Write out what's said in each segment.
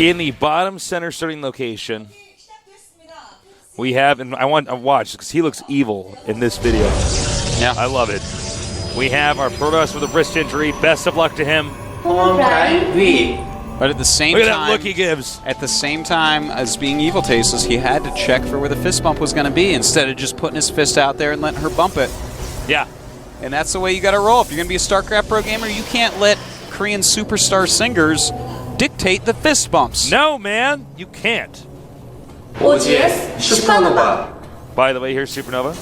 In the bottom center starting location, we have, and I want to watch because he looks evil in this video. Yeah. I love it. We have our Protoss with a wrist injury. Best of luck to him. But at the same Look at time, that look he gives. At the same time as being evil tasteless, he had to check for where the fist bump was going to be instead of just putting his fist out there and letting her bump it. Yeah. And that's the way you got to roll. If you're going to be a StarCraft pro gamer, you can't let Korean superstar singers dictate the fist bumps. No, man, you can't. OGS SuperNova. By the way, here's SuperNova.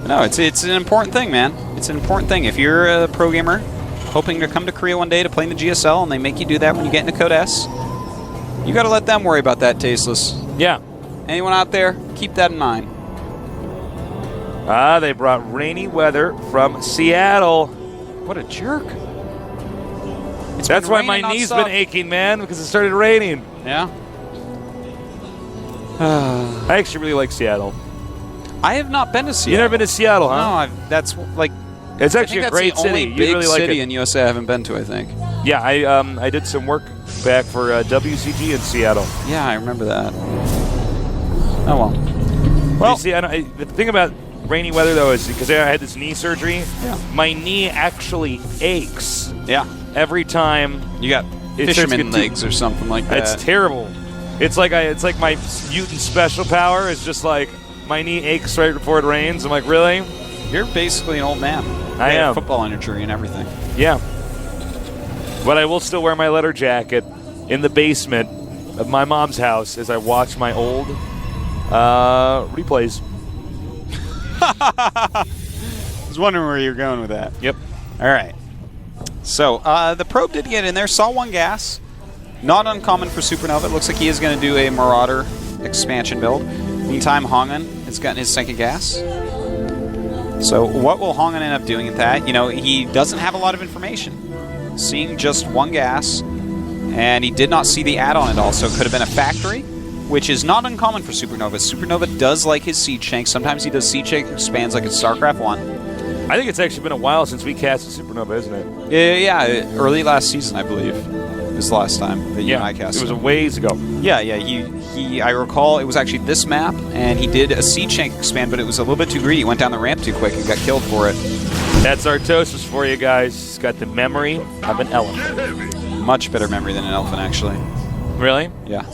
No, it's an important thing, man. It's an important thing. If you're a pro gamer hoping to come to Korea one day to play in the GSL and they make you do that when you get into Code S, you got to let them worry about that, tasteless. Yeah. Anyone out there, keep that in mind. They brought rainy weather from Seattle. What a jerk. That's why my knee's been aching, man, because it started raining. Yeah. I actually really like Seattle. I have not been to Seattle. You never been to Seattle, huh? No, that's like... It's actually a great city. Only You big really like city it. in USA I haven't been to, I think. Yeah, I did some work back for WCG in Seattle. Yeah, I remember that. Oh, well. Well, you see, the thing about rainy weather, though, is because I had this knee surgery, my knee actually aches. Yeah. Every time. You got fisherman legs or something like that. It's terrible. It's like my mutant special power is just like my knee aches right before it rains. I'm like, really? You're basically an old man. I am. Football injury and everything. Yeah. But I will still wear my leather jacket in the basement of my mom's house as I watch my old replays. I was wondering where you're going with that. Yep. All right. So the probe did get in there. Saw one gas. Not uncommon for SuperNova. It looks like he is going to do a Marauder expansion build. Meantime, HongUn has gotten his second gas. So what will HongUn end up doing with that? You know, he doesn't have a lot of information. Seeing just one gas, and he did not see the add-on at all, so it could have been a factory, which is not uncommon for SuperNova. SuperNova does like his siege tank. Sometimes he does siege tank expands like in StarCraft 1. I think it's actually been a while since we casted SuperNova, isn't it? Yeah, early last season, I believe, was the last time that you and I casted. It was a ways ago. Yeah. I recall it was actually this map, and he did a siege tank expand, but it was a little bit too greedy. He went down the ramp too quick and got killed for it. That's Artosis for you guys. He's got the memory of an elephant. Much better memory than an elephant, actually. Really? Yeah.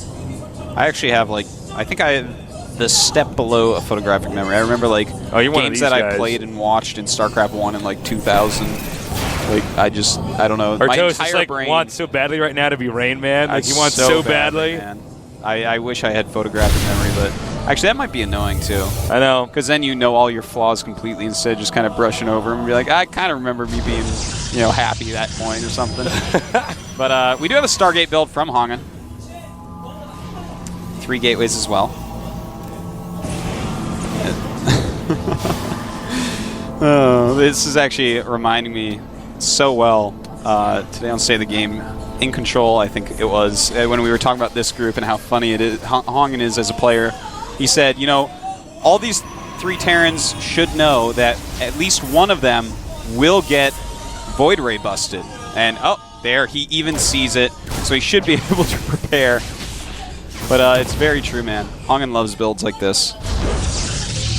I actually have, like, I think I have the step below a photographic memory. I remember, like, games that I played and watched in StarCraft 1 in, like, 2000. Like, I don't know. Artosis, like, wants so badly right now to be Rain Man. Like, he wants so badly. Man. I wish I had photographic memory, but actually that might be annoying too. I know. Because then you know all your flaws completely instead of just kind of brushing over them and be like, I kind of remember me being, happy at that point or something. But we do have a Stargate build from HongUn. 3 gateways as well. Oh, this is actually reminding me so well today on State of the Game. In Control, I think it was, when we were talking about this group and how funny it is, HongUn is as a player. He said, all these 3 Terrans should know that at least one of them will get Void Ray busted. And, there, he even sees it, so he should be able to prepare. But it's very true, man. HongUn loves builds like this.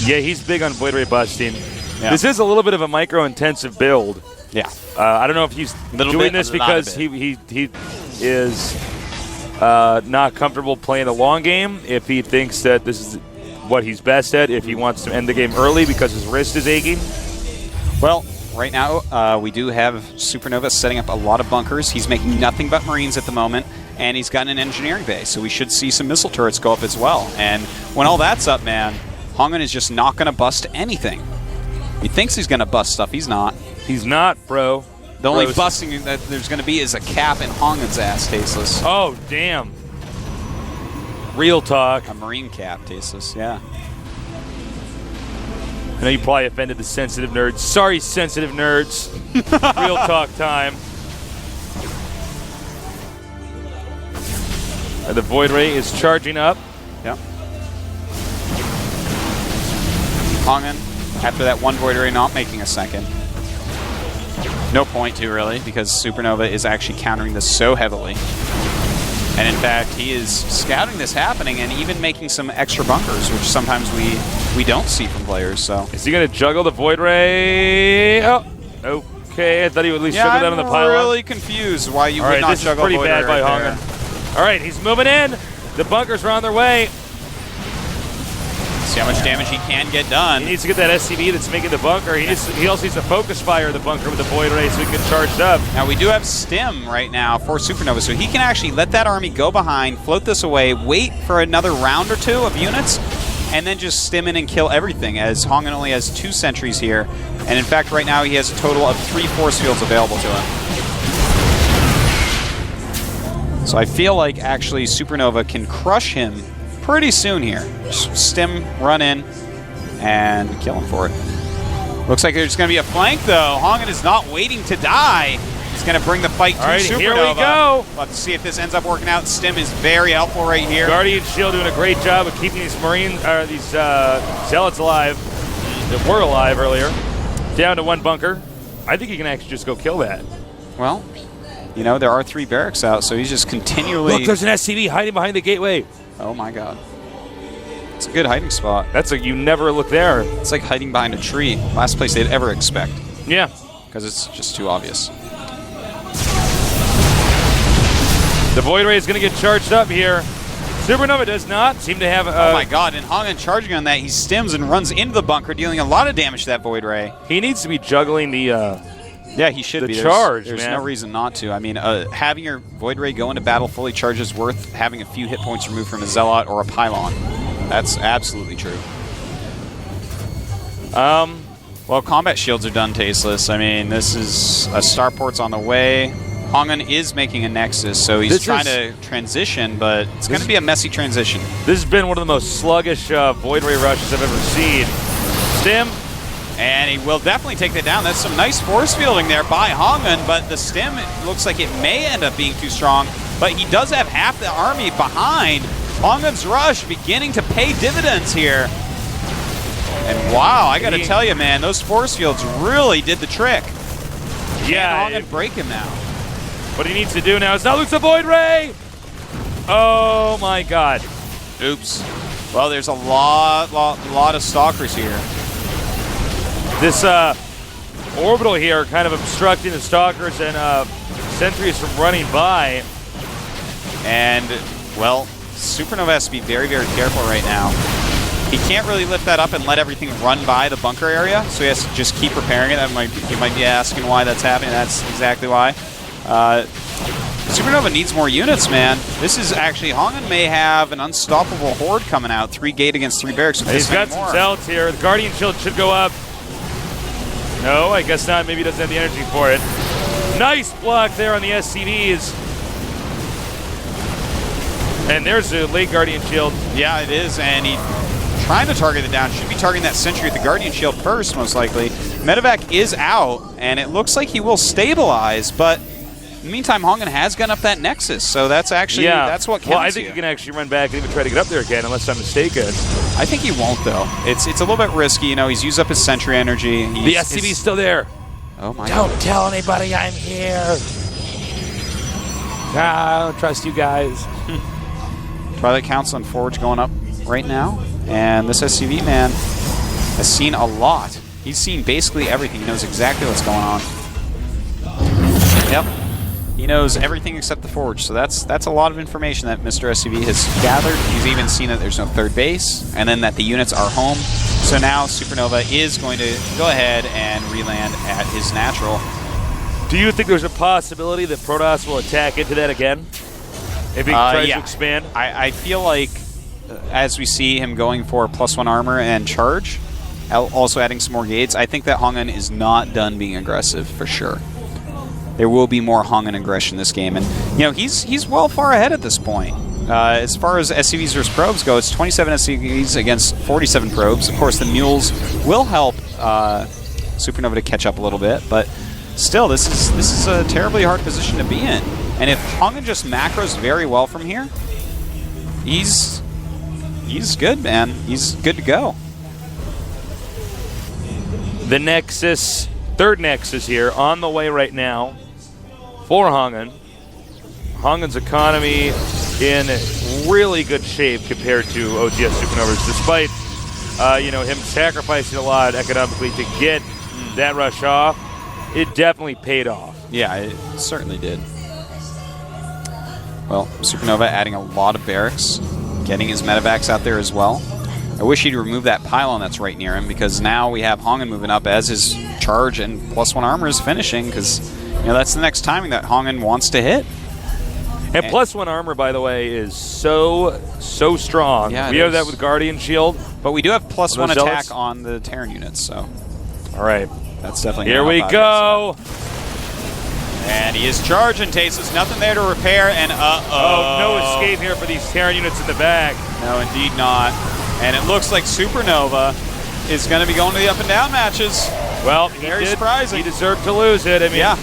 Yeah, he's big on Void Ray busting. Yeah. This is a little bit of a micro-intensive build. Yeah. I don't know if he's doing this because he is not comfortable playing the long game, if he thinks that this is what he's best at, if he wants to end the game early because his wrist is aching. Well, right now we do have SuperNova setting up a lot of bunkers. He's making nothing but Marines at the moment, and he's got an engineering base, so we should see some missile turrets go up as well. And when all that's up, man, HongUn is just not going to bust anything. He thinks he's going to bust stuff. He's not. He's not, bro. The only busting that there's going to be is a cap in HongUn's ass, Tasteless. Oh, damn. Real talk. A Marine cap, Tasteless, yeah. I know you probably offended the sensitive nerds. Sorry, sensitive nerds. Real talk time. The Void Ray is charging up. Yep. HongUn, after that one Void Ray, not making a second. No point to, really, because SuperNova is actually countering this so heavily. And in fact, he is scouting this happening and even making some extra bunkers, which sometimes we don't see from players. So is he going to juggle the Void Ray? Oh, okay. I thought he would at least juggle that on the pylon. I'm really confused why you would not juggle Void Ray. This is pretty bad by HongUn. All right, he's moving in. The bunkers are on their way. See how much damage he can get done. He needs to get that SCV that's making the bunker. He also needs to focus fire the bunker with the Void Ray so he can get charged up. Now, we do have Stim right now for SuperNova, so he can actually let that army go behind, float this away, wait for another round or two of units, and then just stim in and kill everything, as HongUn only has 2 sentries here. And in fact, right now he has a total of 3 force fields available to him. So I feel like actually SuperNova can crush him pretty soon here. Just stim, run in, and kill him for it. Looks like there's going to be a flank, though. HongUn is not waiting to die. He's going to bring the fight to SuperNova. Here we go. We'll have to see if this ends up working out. Stim is very helpful right here. Guardian Shield doing a great job of keeping these Zealots alive that were alive earlier. Down to 1 bunker. I think he can actually just go kill that. Well, you know, there are 3 barracks out, so he's just continually... Look, there's an SCV hiding behind the gateway. Oh my god. It's a good hiding spot. That's you never look there. It's like hiding behind a tree. Last place they'd ever expect. Yeah. Because it's just too obvious. The Void Ray is going to get charged up here. SuperNova does not seem to have... oh my god, and HongUn charging on that, he stims and runs into the bunker, dealing a lot of damage to that Void Ray. He needs to be juggling the... yeah, he should be. There's no reason not to. I mean, having your Void Ray go into battle fully charged is worth having a few hit points removed from a Zealot or a Pylon. That's absolutely true. Well, combat shields are done tasteless. I mean, this is a starport's on the way. HongUn is making a Nexus, so he's trying to transition, but it's going to be a messy transition. This has been one of the most sluggish Void Ray rushes I've ever seen. Stim. And he will definitely take that down. That's some nice force fielding there by HongUn, but the Stim, it looks like it may end up being too strong, but he does have half the army behind. HongUn's rush beginning to pay dividends here. And wow, I gotta tell you, man, those force fields really did the trick. Yeah. Can HongUn break him now? What he needs to do now is not lose the Void Ray! Oh my god. Oops. Well, there's a lot of Stalkers here. This orbital here kind of obstructing the Stalkers and sentries from running by. And, well, SuperNova has to be very, very careful right now. He can't really lift that up and let everything run by the bunker area, so he has to just keep repairing it. You might be asking why that's happening. That's exactly why. SuperNova needs more units, man. This is actually, HongUn may have an unstoppable horde coming out. 3 gate against 3 barracks. He's got some Zealots here. The Guardian Shield should go up. No, I guess not. Maybe he doesn't have the energy for it. Nice block there on the SCVs. And there's a late Guardian Shield. Yeah, it is, and he's trying to target it down. Should be targeting that sentry with the Guardian Shield first, most likely. Medevac is out, and it looks like he will stabilize, but in the meantime, HongUn has gone up that Nexus, so that's actually, that's what counts. Well, I think he can actually run back and even try to get up there again, unless I'm mistaken. I think he won't, though. It's a little bit risky. You know, he's used up his sentry energy. The SCV's still there. Oh, my God. Don't tell anybody I'm here. I don't trust you guys. Twilight Council and Forge going up right now. And this SCV, man, has seen a lot. He's seen basically everything. He knows exactly what's going on. Yep. He knows everything except the Forge, so that's a lot of information that Mr. SCV has gathered. He's even seen that there's no third base, and then that the units are home. So now SuperNova is going to go ahead and re-land at his natural. Do you think there's a possibility that Protoss will attack into that again? If he tries to expand? I feel like as we see him going for +1 armor and charge, also adding some more gates, I think that HongUn is not done being aggressive, for sure. There will be more HongUn aggression this game, and you know he's well far ahead at this point. As far as SCVs versus probes go, it's 27 SCVs against 47 probes. Of course, the mules will help SuperNova to catch up a little bit, but still, this is a terribly hard position to be in. And if HongUn just macros very well from here, he's good, man. He's good to go. The Nexus Third Nexus here on the way right now for HongUn. HongUn's economy in really good shape compared to OGS SuperNova's, despite him sacrificing a lot economically to get that rush off. It definitely paid off. Yeah, it certainly did. Well, SuperNova adding a lot of barracks, getting his medevacs out there as well. I wish he'd remove that pylon that's right near him, because now we have HongUn moving up as his charge and +1 armor is finishing, because that's the next timing that HongUn wants to hit. And +1 armor, by the way, is so strong. Yeah, we have that with Guardian Shield. But we do have +1 attack Zealots on the Terran units, so. All right. That's definitely Here we go. And he is charging. Tasteless, nothing there to repair, and Oh, no escape here for these Terran units in the back. No, indeed not. And it looks like SuperNova is going to be going to the up and down matches. Well, very surprising. He deserved to lose it. I mean, yeah.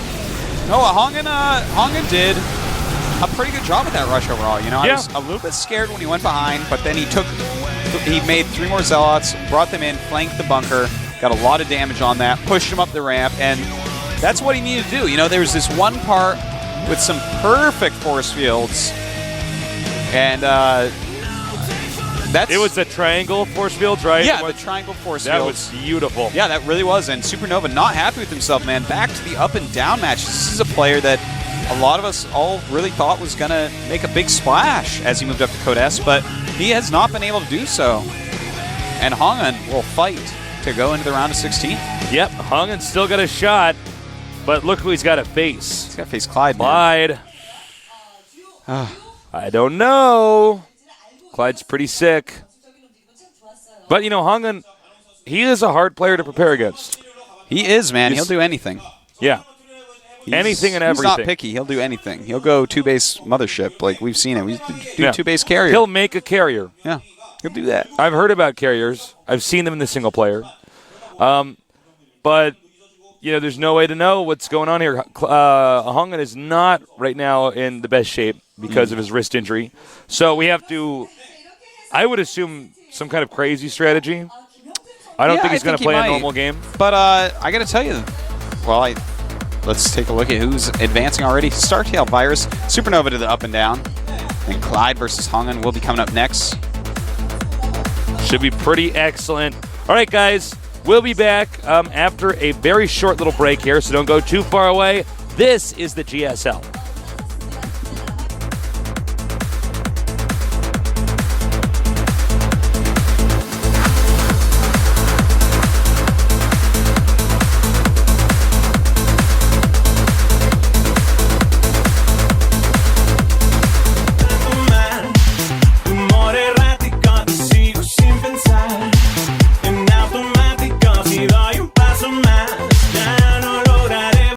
No, HongUn did a pretty good job with that rush overall. I was a little bit scared when he went behind, but then he made 3 more Zealots, brought them in, flanked the bunker, got a lot of damage on that, pushed him up the ramp, and that's what he needed to do. There was this one part with some perfect force fields, and it was the triangle force fields, right? Yeah, the triangle force fields. That was beautiful. Yeah, that really was. And SuperNova not happy with himself, man. Back to the up and down matches. This is a player that a lot of us all really thought was going to make a big splash as he moved up to Code S, but he has not been able to do so. And HongUn will fight to go into the round of 16. Yep, HongUn's still got a shot, but look who he's got to face. He's got to face Clyde. Clyde. I don't know. Clyde's pretty sick. But, HongUn, he is a hard player to prepare against. He is, man. He'll do anything. Yeah. Anything and everything. He's not picky. He'll do anything. He'll go 2-base mothership. Like, we've seen it. We do 2-base carrier. He'll make a carrier. Yeah. He'll do that. I've heard about carriers. I've seen them in the single player. But, there's no way to know what's going on here. HongUn is not right now in the best shape because of his wrist injury. So we have to, I would assume, some kind of crazy strategy. I don't think he's going to play a normal game. But I got to tell you, let's take a look at who's advancing already. Startail Virus, SuperNova to the up and down. And Clyde versus HongUn will be coming up next. Should be pretty excellent. All right, guys, we'll be back after a very short little break here, so don't go too far away. This is the GSL.